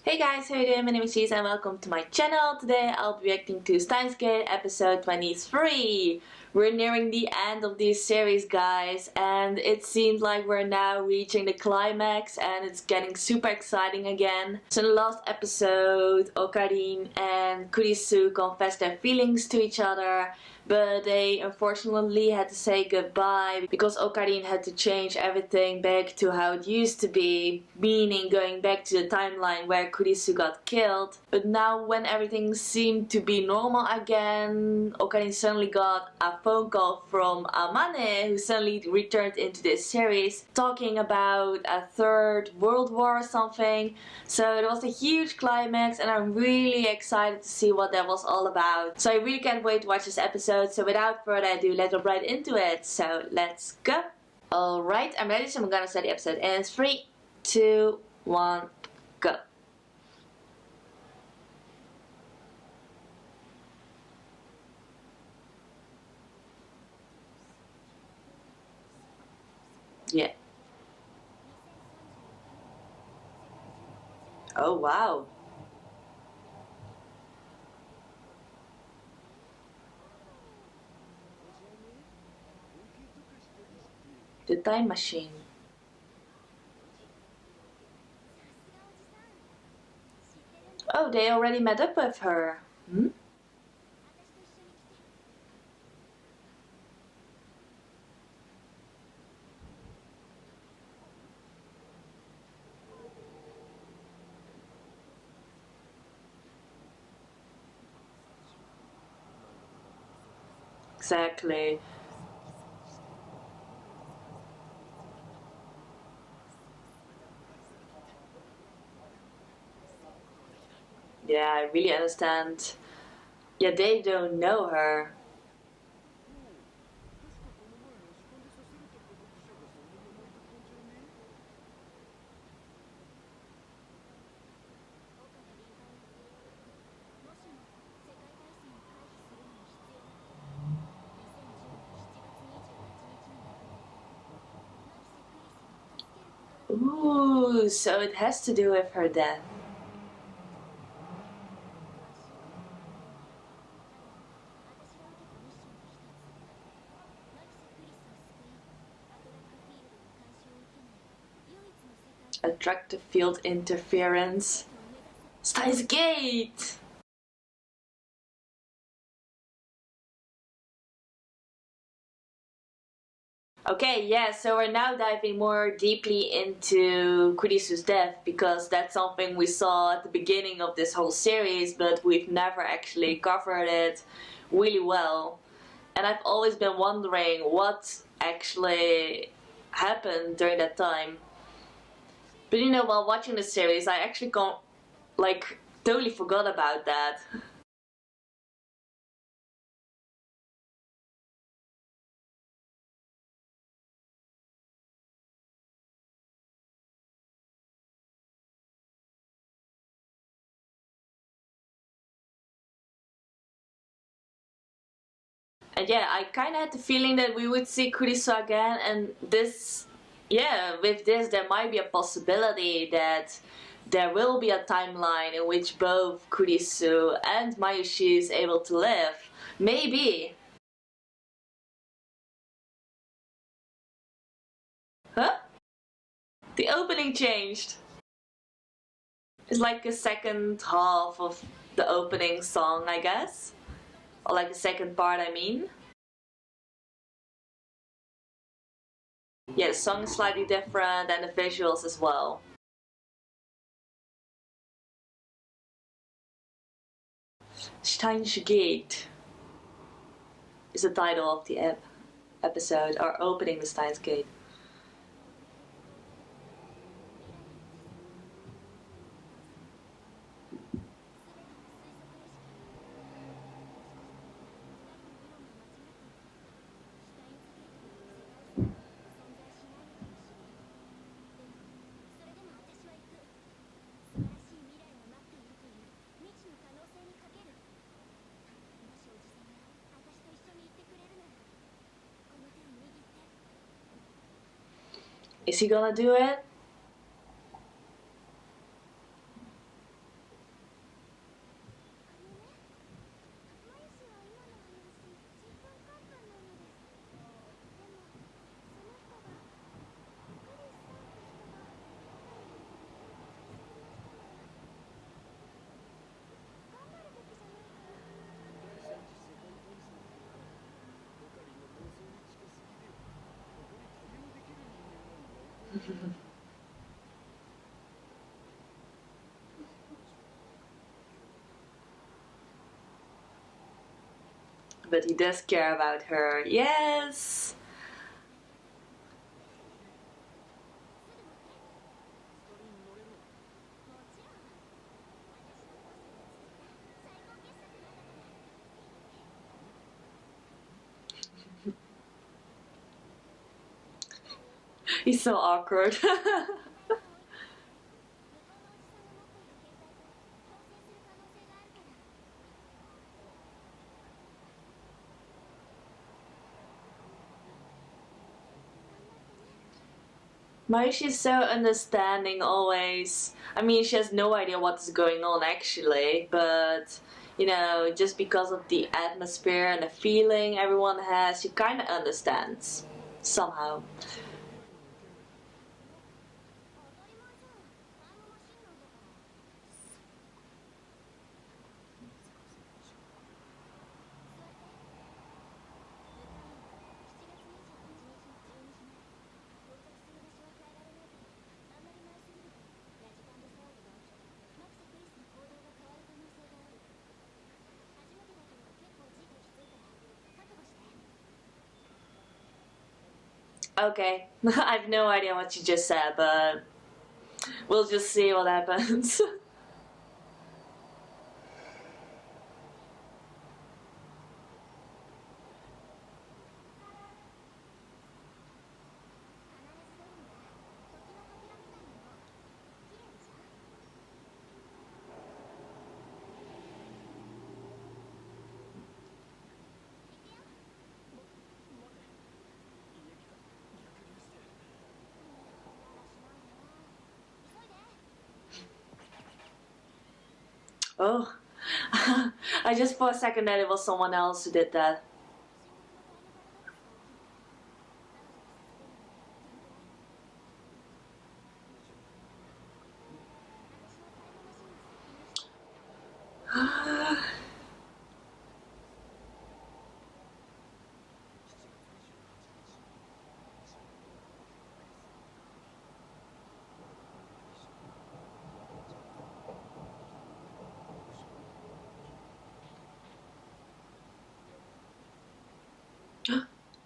Hey guys, how you doing? My name is Cheese and welcome to my channel. Today I'll be reacting to Steins episode 23. We're nearing the end of this series, guys, and it seems like we're now reaching the climax and it's getting super exciting again. So in the last episode, Okarin and Kurisu confessed their feelings to each other, but they unfortunately had to say goodbye because Okarin had to change everything back to how it used to be, meaning going back to the timeline where Kurisu got killed. But now when everything seemed to be normal again, Okarin suddenly got a phone call from Amane, who suddenly returned into this series, talking about a third world war or something. So it was a huge climax and I'm really excited to see what that was all about. So I really can't wait to watch this episode. So without further ado, let's jump right into it. So let's go. Alright, I'm ready, so I'm gonna start the episode in 3, 2, 1, go. Yeah. Oh wow. The time machine. Oh, they already met up with her. Hmm? Exactly. Yeah, I really understand. Yeah, they don't know her. Ooh, so it has to do with her death. Attractive field interference. Steins Gate! Okay, yeah, so we're now diving more deeply into Kurisu's death because that's something we saw at the beginning of this whole series, but we've never actually covered it really well. And I've always been wondering what actually happened during that time. But you know, while watching the series, I actually totally forgot about that. And yeah, I kind of had the feeling that we would see Kurisu again, and this, yeah, with this there might be a possibility that there will be a timeline in which both Kurisu and Mayushi is able to live. Maybe. Huh? The opening changed. It's like a second half of the opening song, I guess. Or like a second part, I mean. Yeah, the song is slightly different and the visuals as well. Steins Gate is the title of the episode, or opening the Steins Gate. Is he gonna do it? But he does care about her. Yes! He's so awkward. Maishi's so understanding always. I mean, she has no idea what is going on actually, but you know, just because of the atmosphere and the feeling everyone has, she kind of understands somehow. Okay, I have no idea what you just said, but we'll just see what happens. Oh, I just for a second that it was someone else who did that.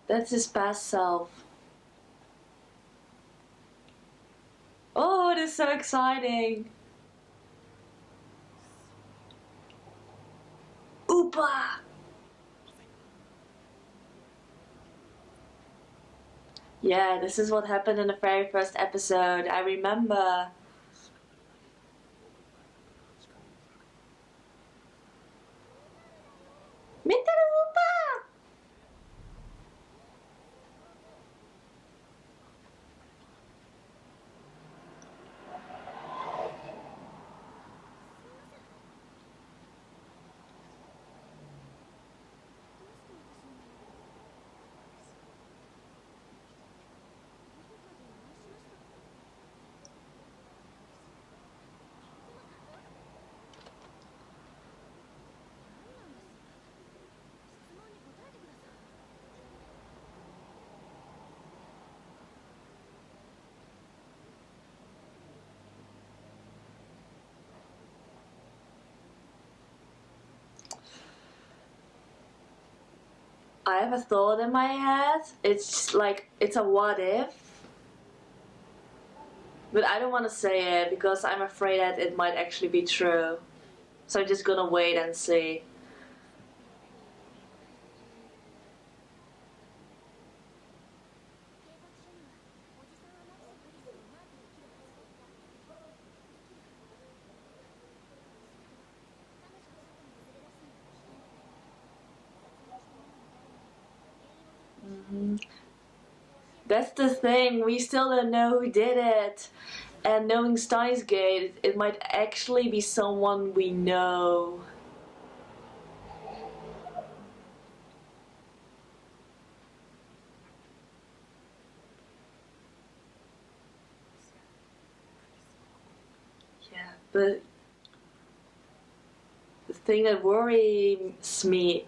That's his past self. Oh, it is so exciting. Oopa! Yeah, this is what happened in the very first episode. I remember. Mitaru Oopa! I have a thought in my head. It's like, it's a what if. But I don't want to say it because I'm afraid that it might actually be true. So I'm just gonna wait and see. That's the thing, we still don't know who did it. And knowing Steins Gate, it might actually be someone we know. Yeah, but the thing that worries me.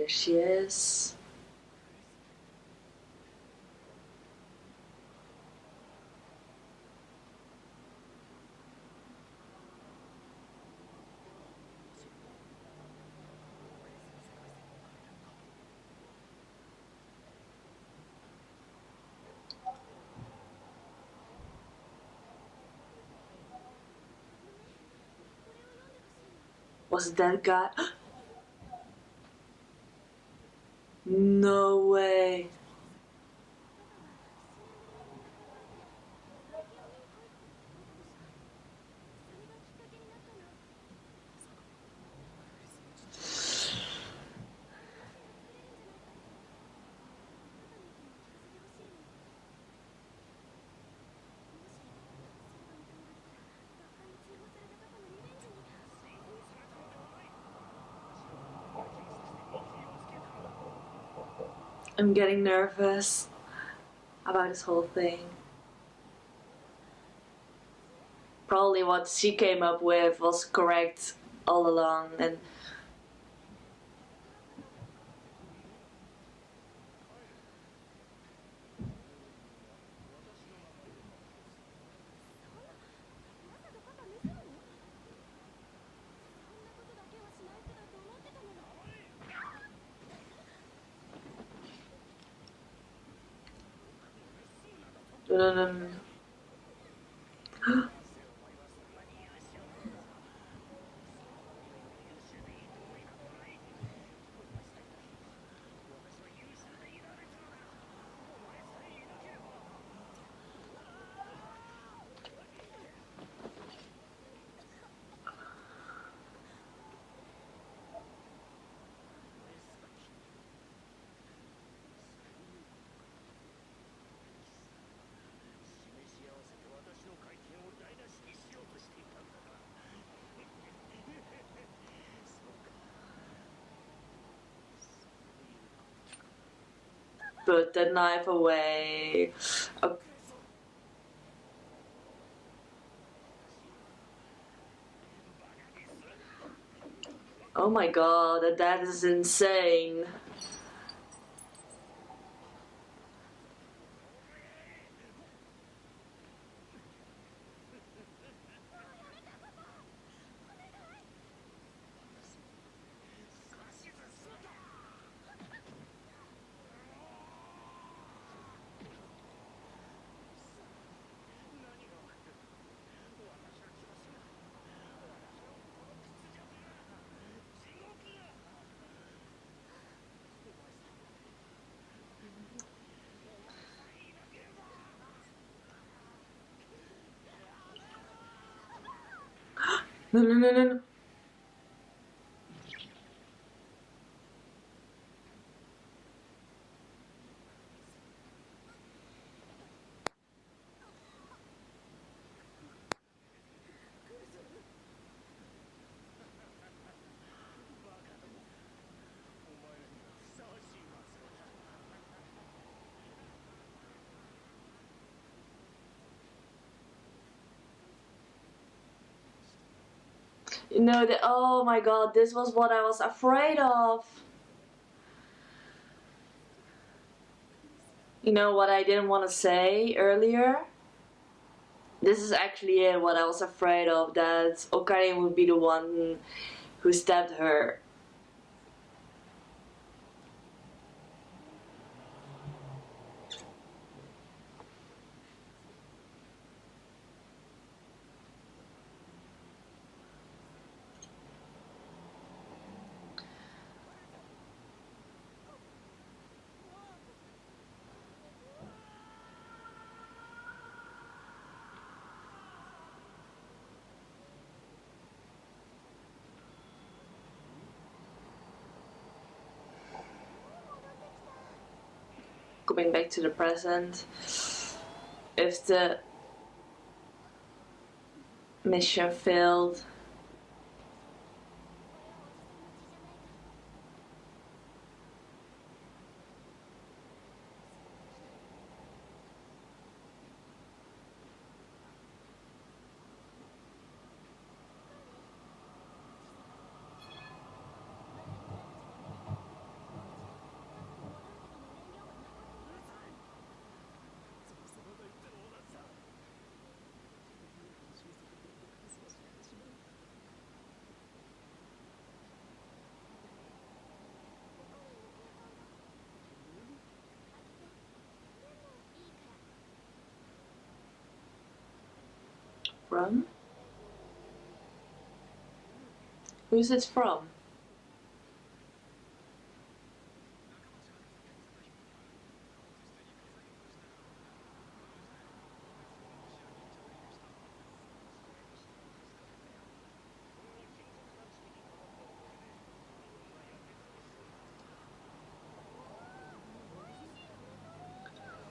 There she is. Was it that guy? No way. I'm getting nervous about this whole thing. Probably what she came up with was correct all along, and no, no, no, no. Put the knife away. Okay. Oh my god, that is insane. No, no, no, no, no. You know that. Oh my god, this was what I was afraid of. You know what I didn't want to say earlier? This is actually what I was afraid of, that Okarin would be the one who stabbed her. Coming back to the present. If the mission failed, From? Who's it from?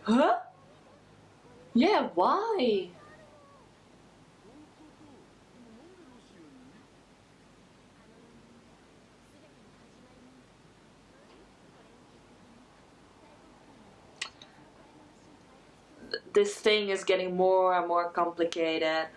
Huh? Yeah, why? This thing is getting more and more complicated.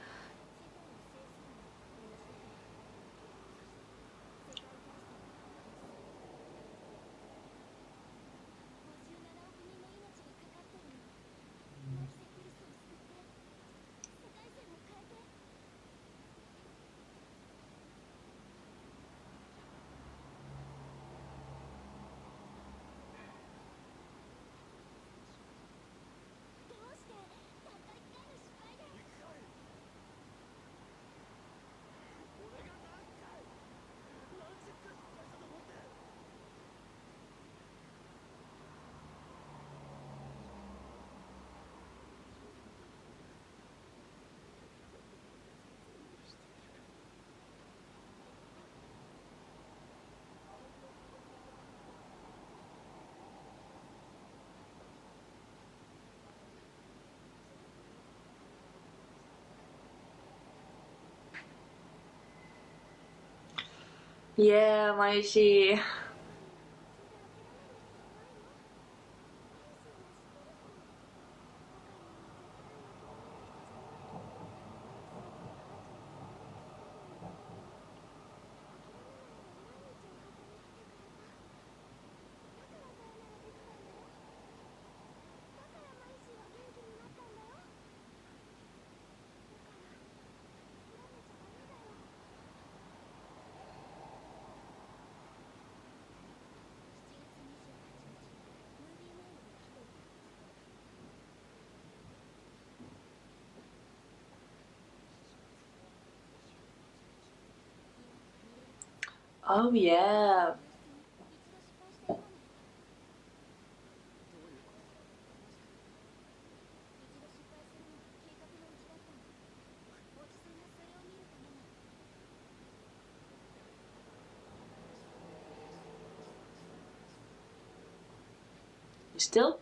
Yeah, Maishi. Oh yeah. You still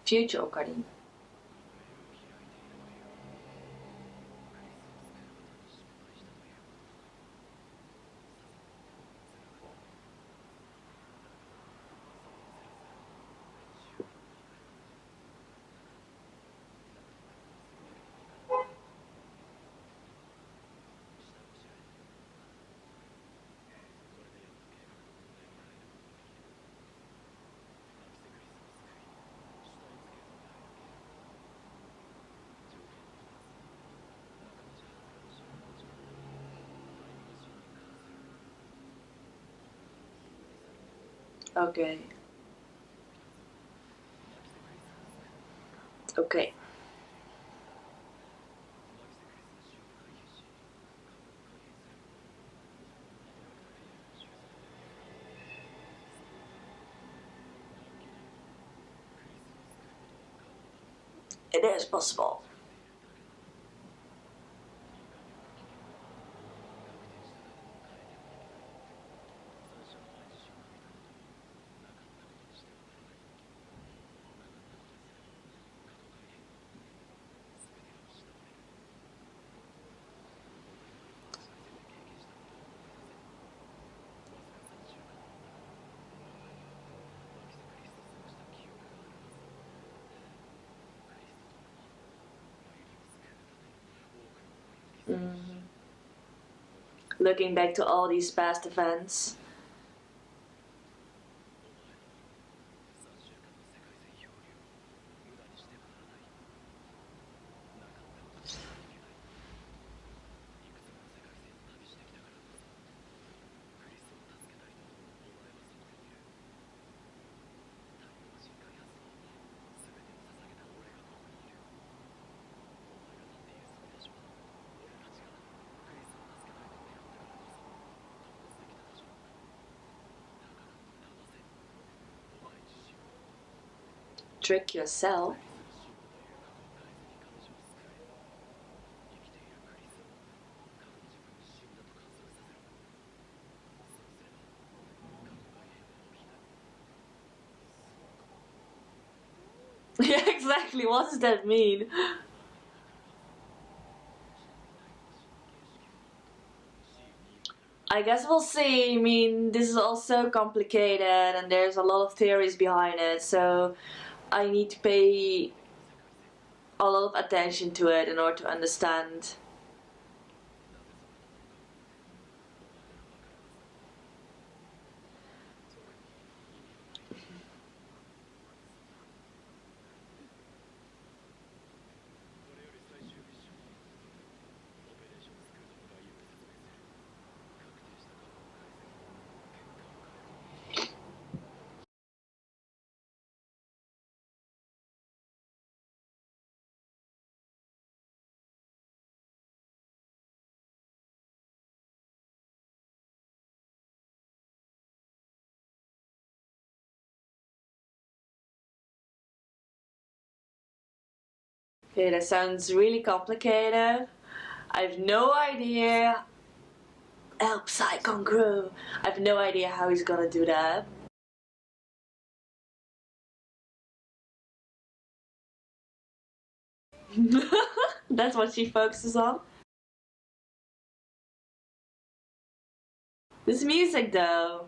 future Ocarina. Okay. Okay. It is possible. Mm. Looking back to all these past events. Trick yourself? Yeah, exactly. What does that mean? I guess we'll see. I mean, this is all so complicated and there's a lot of theories behind it, so I need to pay a lot of attention to it in order to understand. Okay, that sounds really complicated. I have no idea. El Psychongru. I have no idea how he's gonna do that. That's what she focuses on. This music though.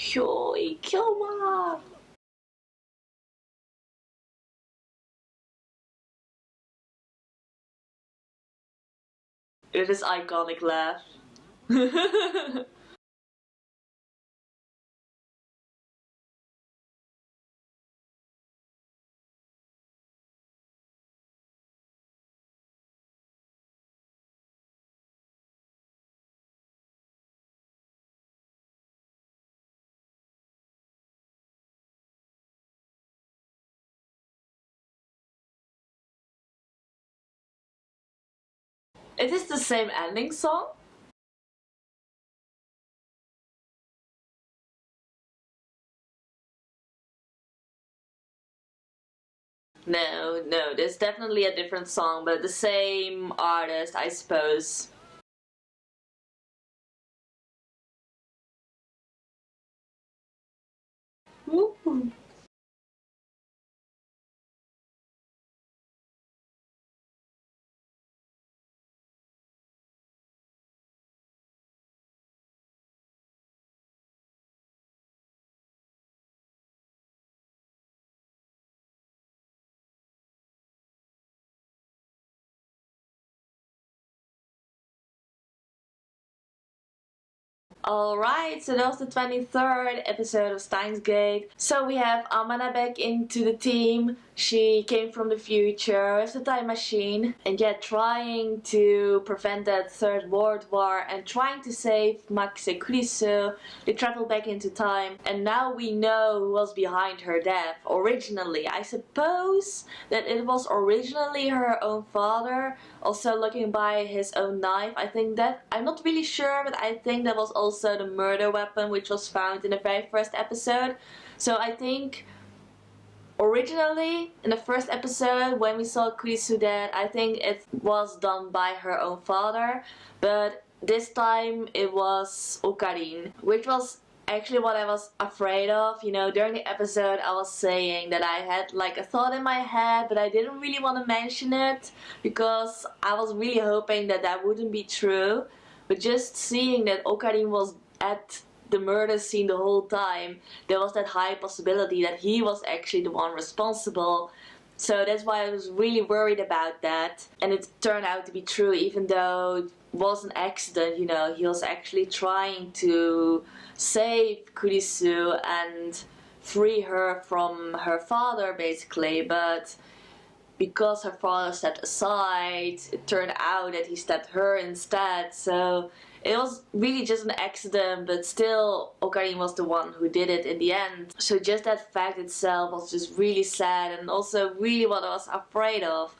Hyoi Kyoma. It is iconic laugh. It is the same ending song? No, no, there's definitely a different song, but the same artist, I suppose. Woo. Alright, so that was the 23rd episode of Steins Gate. So we have Amana back into the team. She came from the future with the time machine and yet trying to prevent that third world war and trying to save Max and Kurisu. They travel back into time and now we know who was behind her death originally. I suppose that it was originally her own father, also looking by his own knife. I think that, I'm not really sure, but I think that was also the murder weapon which was found in the very first episode. So I think originally in the first episode when we saw Kurisu dead, I think it was done by her own father, but this time it was Ocarine, which was actually what I was afraid of. You know, during the episode I was saying that I had like a thought in my head, but I didn't really want to mention it because I was really hoping that that wouldn't be true. But just seeing that Ocarine was at the murder scene the whole time, there was that high possibility that he was actually the one responsible. So that's why I was really worried about that. And it turned out to be true, even though it was an accident, you know. He was actually trying to save Kurisu and free her from her father, basically. But because her father stepped aside, it turned out that he stabbed her instead. So it was really just an accident, but still Okarin was the one who did it in the end. So just that fact itself was just really sad, and also really what I was afraid of.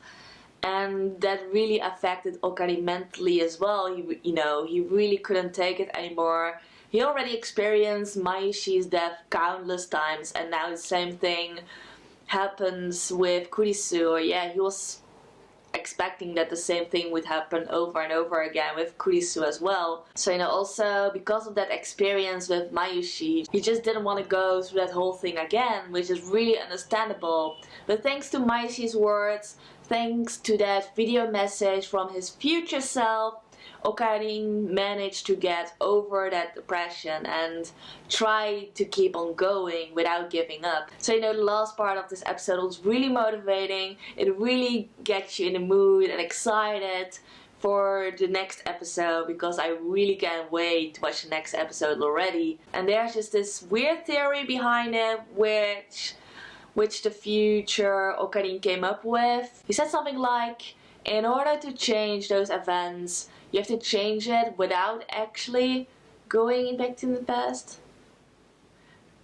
And that really affected Okarin mentally as well. He really couldn't take it anymore. He already experienced Mayushi's death countless times, and now the same thing happens with Kurisu. Or yeah, he was expecting that the same thing would happen over and over again with Kurisu as well. So also because of that experience with Mayushi, he just didn't want to go through that whole thing again, which is really understandable. But thanks to Mayushi's words, thanks to that video message from his future self, Okarin managed to get over that depression and try to keep on going without giving up. So the last part of this episode was really motivating. It really gets you in the mood and excited for the next episode, because I really can't wait to watch the next episode already. And there's just this weird theory behind it, which the future Okarin came up with. He said something like, in order to change those events, you have to change it without actually going back to the past.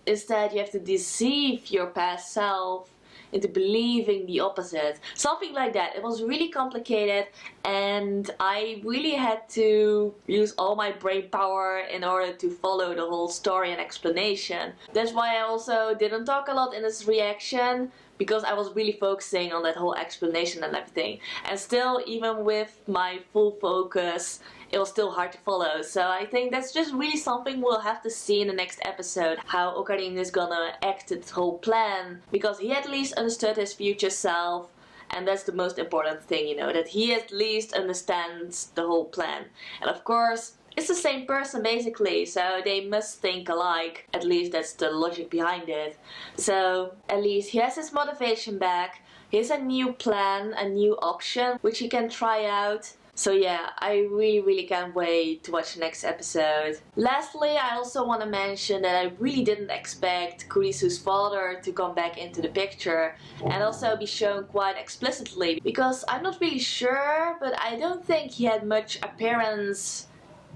Instead, you have to deceive your past self into believing the opposite. Something like that. It was really complicated, and I really had to use all my brain power in order to follow the whole story and explanation. That's why I also didn't talk a lot in this reaction, because I was really focusing on that whole explanation and everything. And still, even with my full focus, it was still hard to follow. So I think that's just really something we'll have to see in the next episode, how Okarin is gonna act this whole plan, because he at least understood his future self, and that's the most important thing, that he at least understands the whole plan. And of course, it's the same person basically, so they must think alike. At least that's the logic behind it. So at least he has his motivation back. He has a new plan, a new option, which he can try out. So yeah, I really can't wait to watch the next episode. Lastly, I also want to mention that I really didn't expect Kurisu's father to come back into the picture and also be shown quite explicitly, because I'm not really sure, but I don't think he had much appearance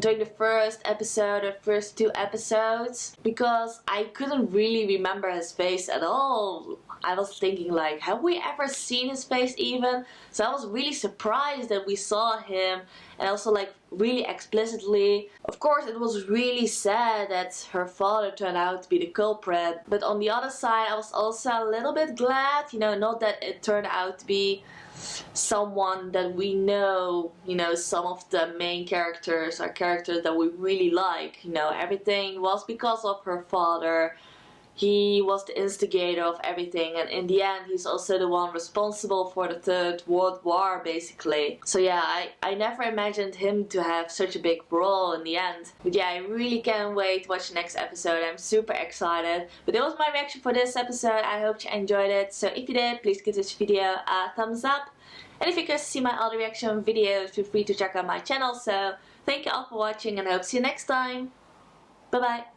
during the first episode or first 2 episodes, because I couldn't really remember his face at all. I was thinking like, have we ever seen his face even? So I was really surprised that we saw him, and also like really explicitly. Of course, it was really sad that her father turned out to be the culprit, but on the other side I was also a little bit glad, not that it turned out to be someone that we know. Some of the main characters are characters that we really like. Everything was because of her father. He was the instigator of everything, and in the end he's also the one responsible for the Third World War basically. So yeah, I never imagined him to have such a big role in the end. But yeah, I really can't wait to watch the next episode. I'm super excited. But that was my reaction for this episode. I hope you enjoyed it. So if you did, please give this video a thumbs up. And if you guys see my other reaction videos, feel free to check out my channel. So thank you all for watching, and I hope to see you next time. Bye bye.